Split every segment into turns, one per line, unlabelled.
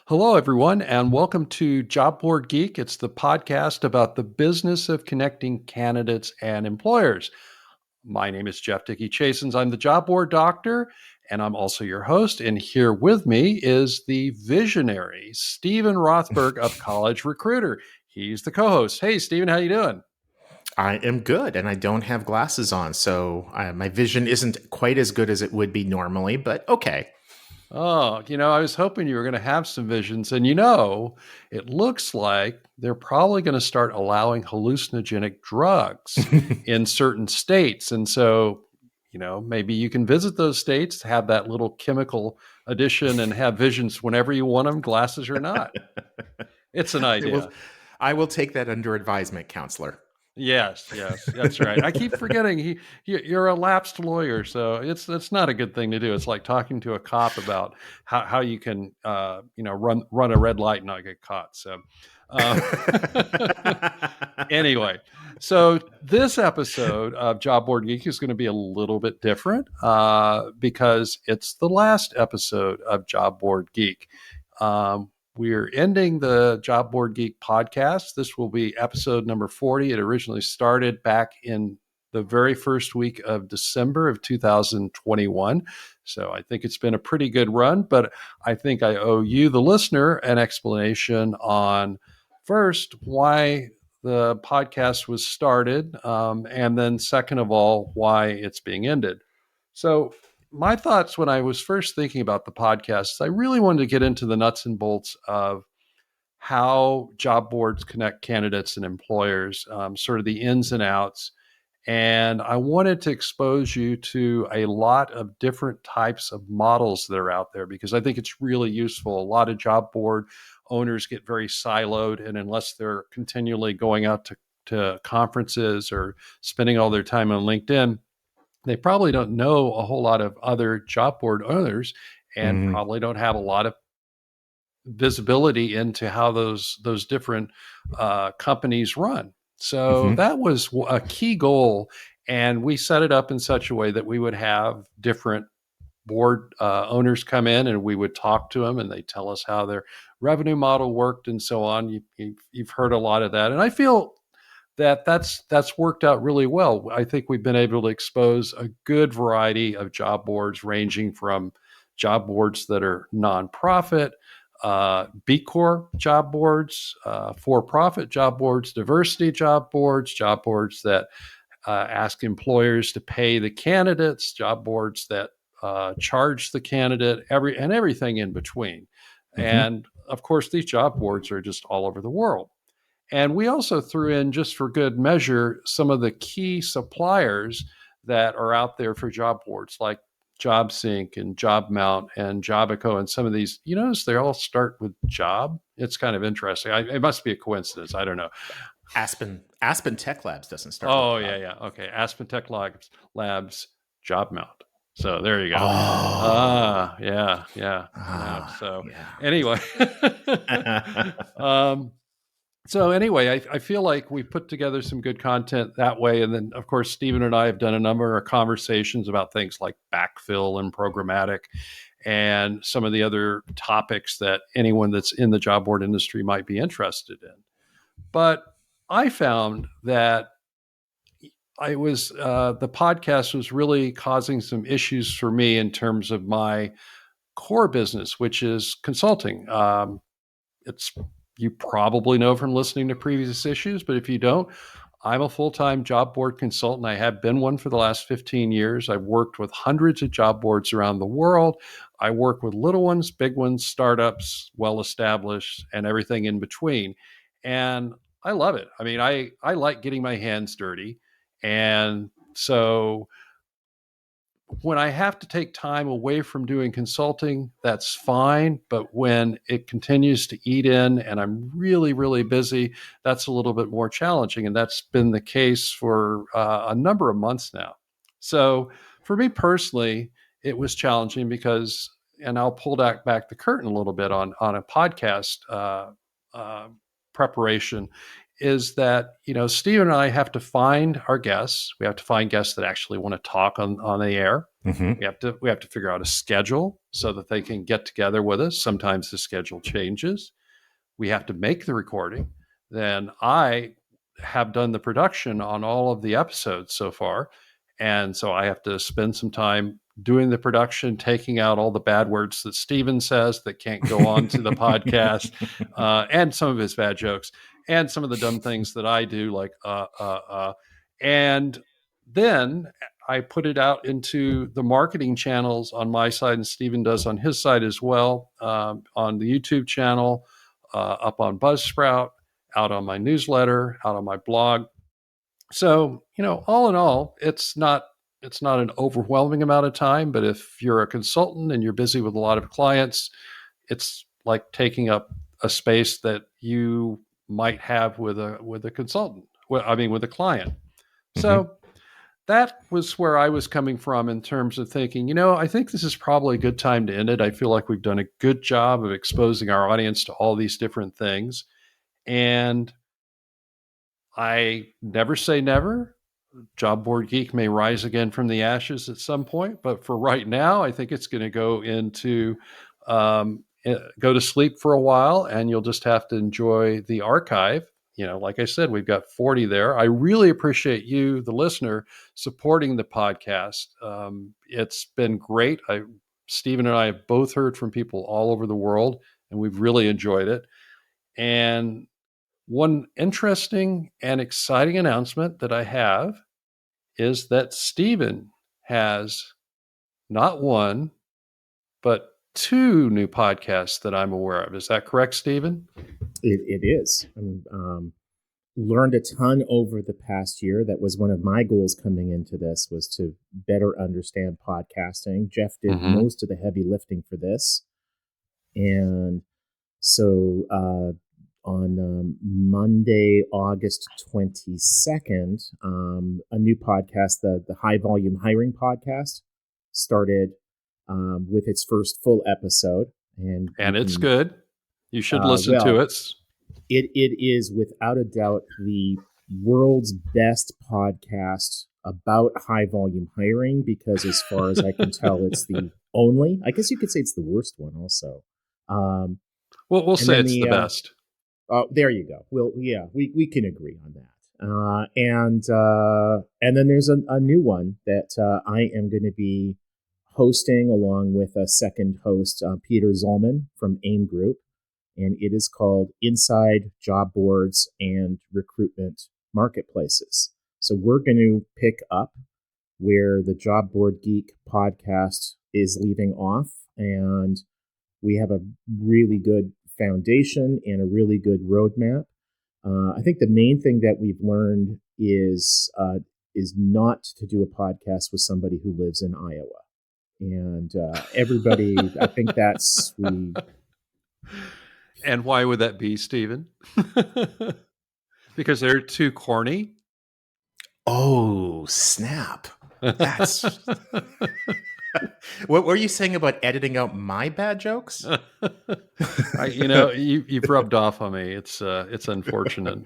Hello, everyone, and welcome to Job Board Geek. It's the podcast about the business of connecting candidates and employers. My name is Jeff Dickey-Chasins. I'm the job board doctor, and I'm also your host. And here with me is the visionary, Steven Rothberg of College Recruiter. He's the co-host. Hey, Steven, how you doing?
I am good, and I don't have glasses on, so my vision isn't quite as good as it would be normally, but okay.
Oh, I was hoping you were going to have some visions. And it looks like they're probably going to start allowing hallucinogenic drugs in certain states. And so, maybe you can visit those states, have that little chemical addition, and have visions whenever you want them, glasses or not. It's an
I will,
idea.
I will take that under advisement, counselor.
Yes, that's right. I keep forgetting you're a lapsed lawyer, so it's not a good thing to do. It's like talking to a cop about how you can run a red light and not get caught. So uh, anyway, so this episode of Job Board Geek is going to be a little bit different because it's the last episode of Job Board Geek. We're ending the Job Board Geek podcast. This will be episode number 40. It originally started back in the very first week of December of 2021. So I think it's been a pretty good run, but I think I owe you, the listener, an explanation on first why the podcast was started, and then second of all, why it's being ended. So my thoughts when I was first thinking about the podcast, I really wanted to get into the nuts and bolts of how job boards connect candidates and employers, sort of the ins and outs. And I wanted to expose you to a lot of different types of models that are out there because I think it's really useful. A lot of job board owners get very siloed, and unless they're continually going out to conferences or spending all their time on LinkedIn, they probably don't know a whole lot of other job board owners and
Mm,
probably don't have a lot of visibility into how those different companies run. So
hmm
that was a key goal, and we set it up in such a way that we would have different board owners come in, and we would talk to them, and they tell us how their revenue model worked and so on. You've heard a lot of that, and I feel that's worked out really well. I think we've been able to expose a good variety of job boards, ranging from job boards that are nonprofit, B Corp job boards, for-profit job boards, diversity job boards that ask employers to pay the candidates, job boards that charge the candidate, everything in between.
hmm
And of course, these job boards are just all over the world. And we also threw in, just for good measure, some of the key suppliers that are out there for job boards, like JobSync and JobMount and Jobico, and some of these. You notice they all start with job. It's kind of interesting. It must be a coincidence. I don't know.
Aspen Tech Labs doesn't start with
Oh
job.
yeah. Okay. Aspen Tech Labs JobMount. So there you go.
Oh,
Yeah. So
yeah.
anyway, um, I feel like we put together some good content that way. And then, of course, Stephen and I have done a number of conversations about things like backfill and programmatic and some of the other topics that anyone that's in the job board industry might be interested in. But I found that the podcast was really causing some issues for me in terms of my core business, which is consulting. It's You probably know from listening to previous issues, but if you don't, I'm a full-time job board consultant. I have been one for the last 15 years. I've worked with hundreds of job boards around the world. I work with little ones, big ones, startups, well-established, and everything in between. And I love it. I mean, I like getting my hands dirty. And so when I have to take time away from doing consulting, that's fine. But when it continues to eat in and I'm really, really busy, that's a little bit more challenging. And that's been the case for a number of months now. So for me personally, it was challenging because, and I'll pull back the curtain a little bit on a podcast preparation, is that, Steve and I have to find our guests. We have to find guests that actually want to talk on the air.
Mm-hmm.
We have to figure out a schedule so that they can get together with us. Sometimes the schedule changes. We have to make the recording. Then I have done the production on all of the episodes so far. And so I have to spend some time doing the production, taking out all the bad words that Steven says that can't go on to the podcast, and some of his bad jokes, and some of the dumb things that I do, like, and then I put it out into the marketing channels on my side, and Steven does on his side as well, on the YouTube channel, up on Buzzsprout, out on my newsletter, out on my blog. So, all in all, it's not an overwhelming amount of time, but if you're a consultant and you're busy with a lot of clients, it's like taking up a space that you might have with a consultant. Well, I mean, with a client.
Mm-hmm.
So that was where I was coming from in terms of thinking, I think this is probably a good time to end it. I feel like we've done a good job of exposing our audience to all these different things. And I never say never. Job Board Geek may rise again from the ashes at some point, but for right now, I think it's going to go to sleep for a while, and you'll just have to enjoy the archive. Like I said, we've got 40 there. I really appreciate you, the listener, supporting the podcast. It's been great. Stephen and I have both heard from people all over the world, and we've really enjoyed it. And one interesting and exciting announcement that I have is that Steven has not one, but two new podcasts that I'm aware of. Is that correct, Steven?
It is. Learned a ton over the past year. That was one of my goals coming into this, was to better understand podcasting. Jeff did most of the heavy lifting for this. And so on Monday, August 22nd, a new podcast, the High Volume Hiring Podcast, started with its first full episode. And
it's good. You should listen to it.
It is without a doubt the world's best podcast about high volume hiring, because as far as I can tell, it's the only, I guess you could say it's the worst one also.
Well, we'll say it's the best.
There you go. Well, yeah, we can agree on that. And then there's a new one that I am going to be hosting along with a second host, Peter Zollman from AIM Group. And it is called Inside Job Boards and Recruitment Marketplaces. So we're going to pick up where the Job Board Geek podcast is leaving off. And we have a really good foundation and a really good roadmap. I think the main thing that we've learned is not to do a podcast with somebody who lives in Iowa. And everybody, I think that's...
And why would that be, Steven? Because they're too corny?
Oh, snap. That's... What were you saying about editing out my bad jokes?
You've rubbed off on me. It's unfortunate.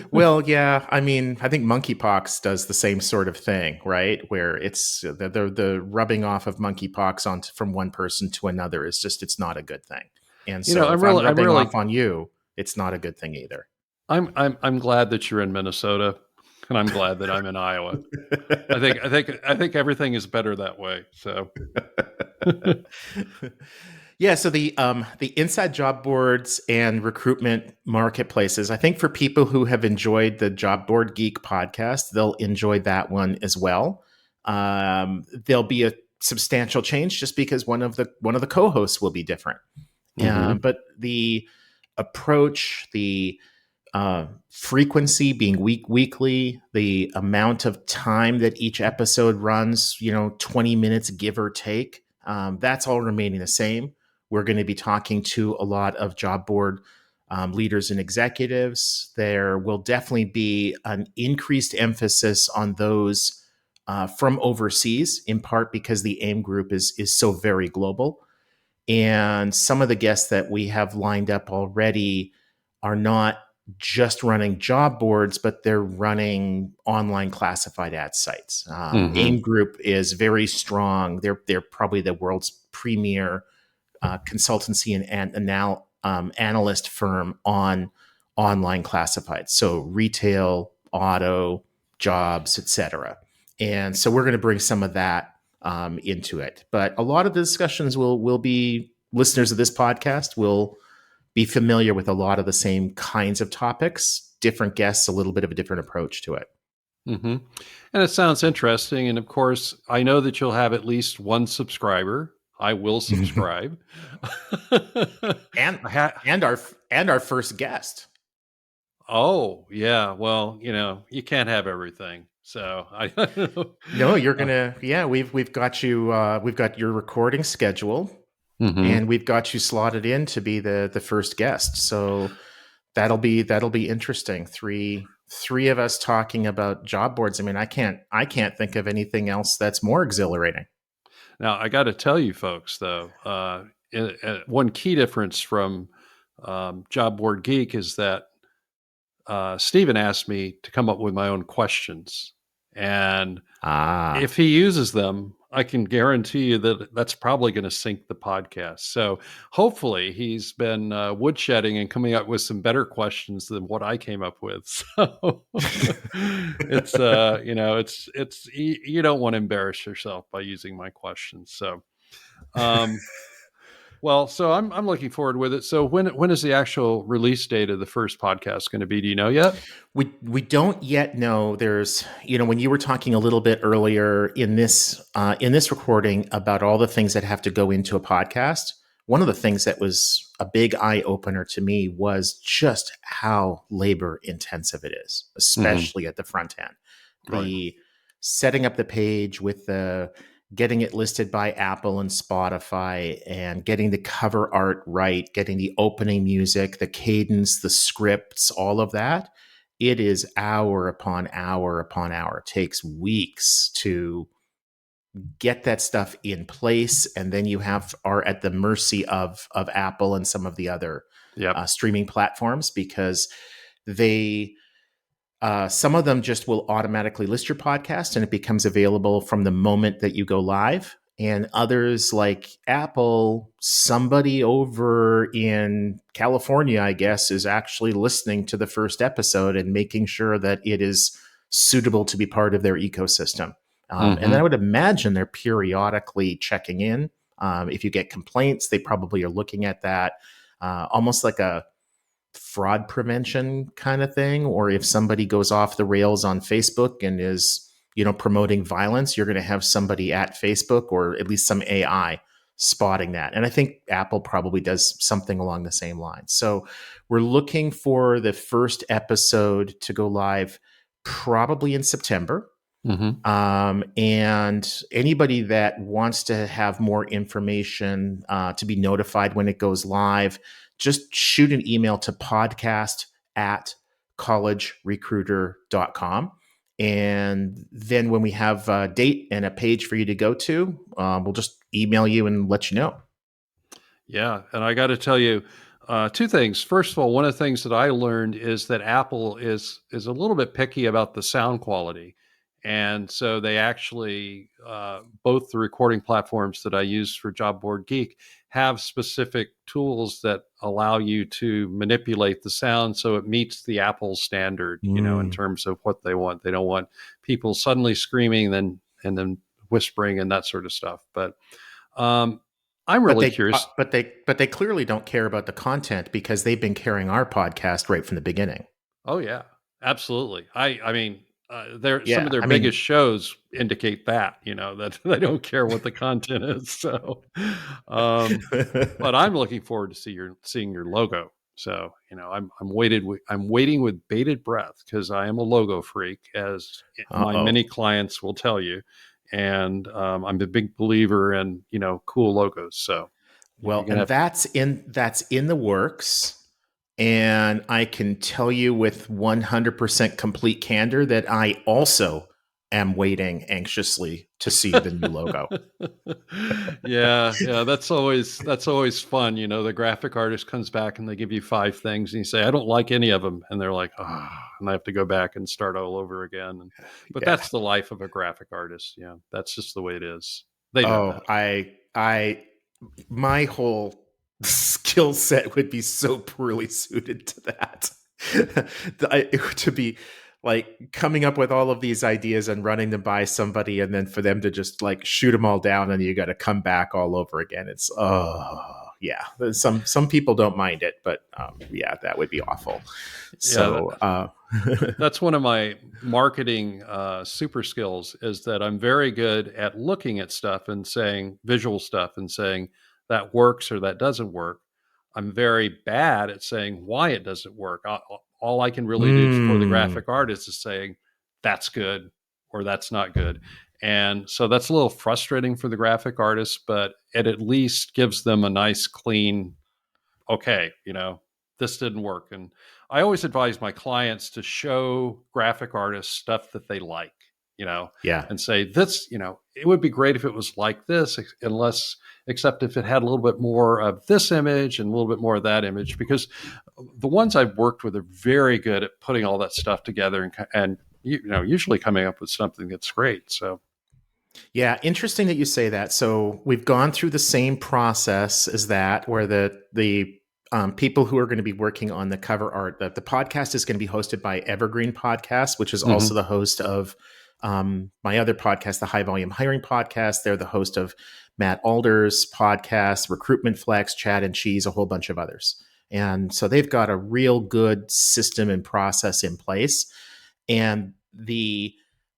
Well, yeah. I mean, I think monkeypox does the same sort of thing, right? Where it's the rubbing off of monkeypox from one person to another is just, it's not a good thing. And so I'm rubbing off on you, it's not a good thing either.
I'm glad that you're in Minnesota, and I'm glad that I'm in Iowa. I think everything is better that way. So,
yeah. So the Inside Job Boards and Recruitment Marketplaces, I think for people who have enjoyed the Job Board Geek podcast, they'll enjoy that one as well. There'll be a substantial change just because one of the co-hosts will be different. But the approach, the frequency being weekly, the amount of time that each episode runs, 20 minutes, give or take, that's all remaining the same. We're going to be talking to a lot of job board leaders and executives. There will definitely be an increased emphasis on those from overseas, in part because the AIM group is so very global. And some of the guests that we have lined up already are not just running job boards, but they're running online classified ad sites. AIM Group is very strong. They're probably the world's premier consultancy and analyst firm on online classifieds. So retail, auto, jobs, etc. And so we're going to bring some of that into it. But a lot of the discussions will be listeners of this podcast will be familiar with a lot of the same kinds of topics, different guests, a little bit of a different approach to it.
And it sounds interesting. And of course, I know that you'll have at least one subscriber. I will subscribe.
and our first guest.
Oh, yeah. Well, you can't have everything. So I don't know.
No, you're gonna. Yeah, we've got you. We've got your recording schedule, and we've got you slotted in to be the first guest. So that'll be interesting. Three of us talking about job boards. I mean, I can't think of anything else that's more exhilarating.
Now, I got to tell you, folks, though, one key difference from Job Board Geek is that Steven asked me to come up with my own questions. And if he uses them, I can guarantee you that that's probably going to sink the podcast. So hopefully he's been woodshedding and coming up with some better questions than what I came up with. So it's, it's, you don't want to embarrass yourself by using my questions. So, well, so I'm looking forward with it. So when is the actual release date of the first podcast going to be? Do you know yet?
We don't yet know. There's, when you were talking a little bit earlier in this recording about all the things that have to go into a podcast, one of the things that was a big eye opener to me was just how labor intensive it is, especially at the front end. The setting up the page with the getting it listed by Apple and Spotify and getting the cover art right, getting the opening music, the cadence, the scripts, all of that. It is hour upon hour upon hour. It takes weeks to get that stuff in place. And then you are at the mercy of Apple and some of the other streaming platforms, because some of them just will automatically list your podcast and it becomes available from the moment that you go live. And others, like Apple, somebody over in California, I guess, is actually listening to the first episode and making sure that it is suitable to be part of their ecosystem. And I would imagine they're periodically checking in. If you get complaints, they probably are looking at that almost like a fraud prevention kind of thing. Or if somebody goes off the rails on Facebook and is promoting violence, you're going to have somebody at Facebook, or at least some AI, spotting that. And I think Apple probably does something along the same lines. So we're looking for the first episode to go live probably in September. And anybody that wants to have more information to be notified when it goes live, just shoot an email to podcast@collegerecruiter.com. And then when we have a date and a page for you to go to, we'll just email you and let you know.
Yeah. And I got to tell you two things. First of all, one of the things that I learned is that Apple is a little bit picky about the sound quality. And so they actually, both the recording platforms that I use for Job Board Geek have specific tools that allow you to manipulate the sound so it meets the Apple standard, in terms of what they want. They don't want people suddenly screaming and then whispering and that sort of stuff. But I'm really curious.
But they clearly don't care about the content, because they've been carrying our podcast right from the beginning.
Oh yeah, absolutely. I mean, some of their biggest shows indicate that, that they don't care what the content is. So, but I'm looking forward to seeing your logo. So, I'm waiting with bated breath, because I am a logo freak, as my many clients will tell you. And I'm a big believer in, cool logos. So,
that's in the works. And I can tell you with 100% complete candor that I also am waiting anxiously to see the new logo.
Yeah, that's always fun. The graphic artist comes back and they give you 5 things, and you say, "I don't like any of them," and they're like, "Oh," and I have to go back and start all over again. But
Yeah.
that's the life of a graphic artist. Yeah, that's just the way it is. They know
Oh,
that.
my whole skill set would be so poorly suited to that. To be like coming up with all of these ideas and running them by somebody, and then for them to just like shoot them all down, and you got to come back all over again. It's yeah. Some people don't mind it, but yeah, that would be awful.
Yeah,
So
that's one of my marketing super skills, is that I'm very good at looking at stuff and saying visual stuff and saying that works or that doesn't work. I'm very bad at saying why it doesn't work. All I can really do for the
mm,
graphic artist is saying that's good or that's not good. And so that's a little frustrating for the graphic artist, but it at least gives them a nice, clean, okay, this didn't work. And I always advise my clients to show graphic artists stuff that they like,
yeah.
and say, this, it would be great if it was like this, except if it had a little bit more of this image and a little bit more of that image, because the ones I've worked with are very good at putting all that stuff together and usually coming up with something that's great. So
Yeah, interesting that you say that. So we've gone through the same process as that, where the people who are going to be working on the cover art, the podcast is going to be hosted by Evergreen Podcasts, which is also
mhm.
the host of my other podcast, the High Volume Hiring Podcast. They're the host of Matt Alder's podcast, Recruitment Flex, Chad and Cheese, a whole bunch of others. And so they've got a real good system and process in place. And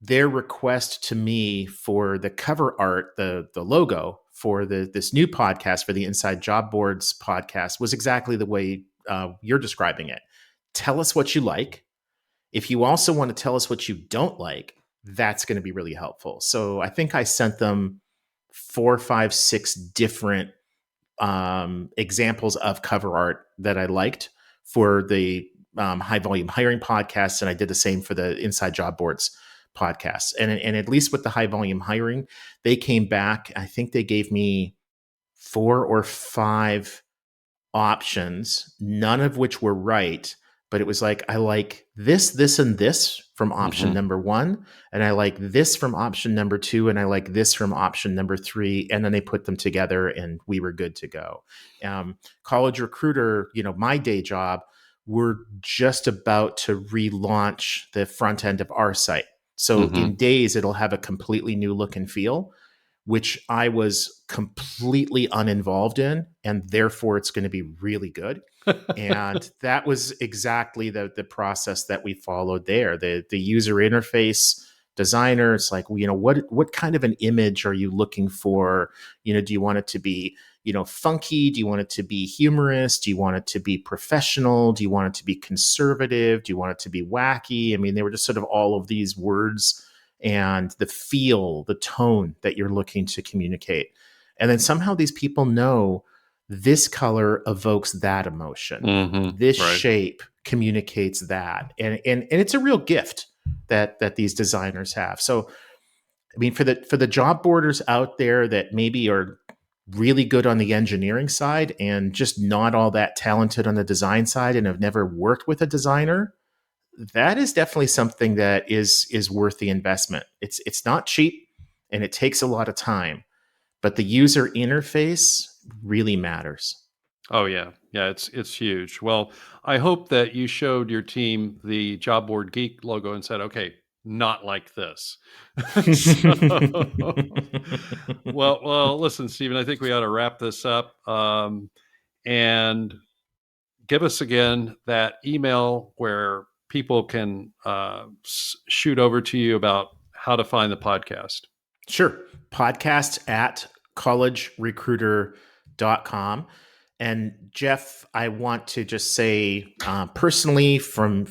their request to me for the cover art, the logo for this new podcast, for the Inside Job Boards podcast, was exactly the way you're describing it. Tell us what you like. If you also want to tell us what you don't like, that's going to be really helpful. So I think I sent them 4, 5, 6 different examples of cover art that I liked for the High Volume Hiring podcast, and I did the same for the Inside Job Boards podcast. And at least with the High Volume Hiring, they came back. I think they gave me 4 or 5 options, none of which were right. But it was like, I like this, and this from option
Mhm.
number 1. And I like this from option number 2. And I like this from option number 3. And then they put them together and we were good to go. College Recruiter, my day job, we're just about to relaunch the front end of our site. So in
Mhm.
days, it'll have a completely new look and feel, which I was completely uninvolved in, and therefore it's going to be really good. And that was exactly the process that we followed there. The user interface designer, it's like, what kind of an image are you looking for? Do you want it to be, funky? Do you want it to be humorous? Do you want it to be professional? Do you want it to be conservative? Do you want it to be wacky? I mean, they were just sort of all of these words and the feel, the tone that you're looking to communicate. And then somehow these people know this color evokes that emotion.
Mhm.
This
Right.
shape communicates that. And it's a real gift that these designers have. So I mean, for the job boarders out there that maybe are really good on the engineering side and just not all that talented on the design side and have never worked with a designer, that is definitely something that is worth the investment. It's not cheap and it takes a lot of time, but the user interface really matters.
Oh yeah, yeah, it's huge. Well, I hope that you showed your team the Job Board Geek logo and said, "Okay, not like this." So, well, listen, Stephen, I think we ought to wrap this up, and give us again that email where people can shoot over to you about how to find the podcast.
Sure. Podcast at collegerecruiter.com. And Jeff, I want to just say personally from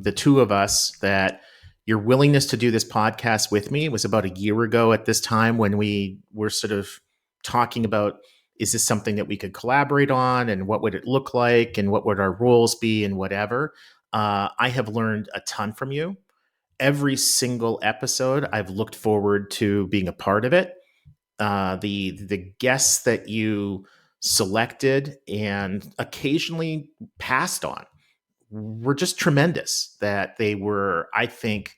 the two of us that your willingness to do this podcast with me was about a year ago at this time when we were sort of talking about, is this something that we could collaborate on and what would it look like and what would our roles be and whatever. I have learned a ton from you. every single episode, I've looked forward to being a part of it. The guests that you selected and occasionally passed on were just tremendous. That they were, I think,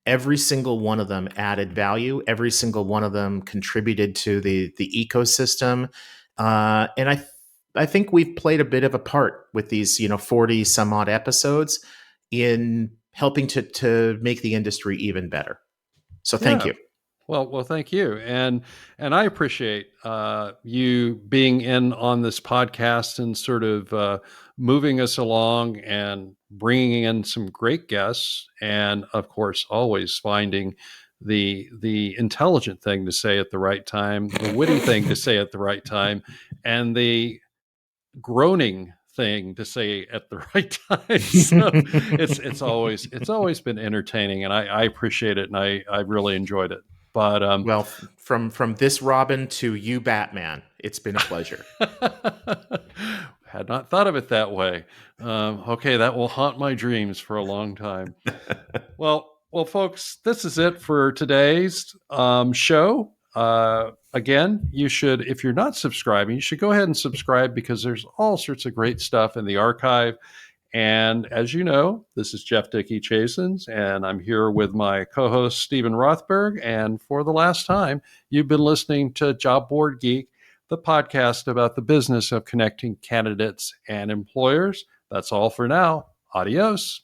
every single one of them added value. Every single one of them contributed to the ecosystem, and I think we've played a bit of a part with these 40 some odd episodes in helping to make the industry even better. So thank
Yeah.
you.
Well, thank you, and I appreciate you being in on this podcast and sort of moving us along and bringing in some great guests, and of course, always finding the intelligent thing to say at the right time, the witty thing to say at the right time, and the groaning thing to say at the right time. So it's always been entertaining, and I appreciate it, and I really enjoyed it. But
Well, from this Robin to you, Batman, it's been a pleasure.
had not thought of it that way. Okay, that will haunt my dreams for a long time. Well, folks, this is it for today's show. Again, you should, if you're not subscribing, you should go ahead and subscribe because there's all sorts of great stuff in the archive. And as you know, this is Jeff Dickey-Chasins, and I'm here with my co-host, Steven Rothberg. And for the last time, you've been listening to Job Board Geek, the podcast about the business of connecting candidates and employers. That's all for now. Adios.